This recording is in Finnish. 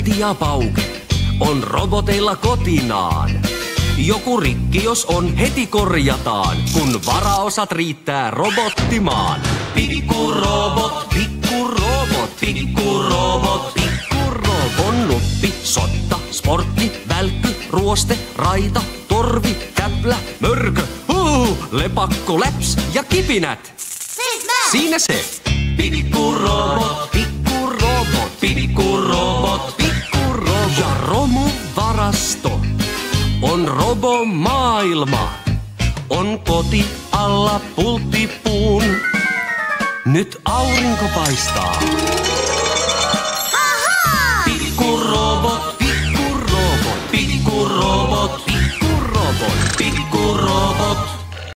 Äiti ja Pauke on roboteilla kotinaan. Joku rikki jos on, heti korjataan, kun varaosat riittää robottimaan. Pikkurobot, pikkurobot, pikkurobot, pikkurobot. On nuppi, sotta, sportti, välkky, ruoste, raita, torvi, käplä, mörkö, lepakko, läps ja kipinät. Siinä se. Pikkurobot, pikkurobot, pikkurobot, pikkurobot. Ja romuvarasto on robomaailma. On koti alla pulttipuun. Nyt aurinko paistaa. Pikkurobot, pikkurobot, pikkurobot, pikkurobot, pikkurobot.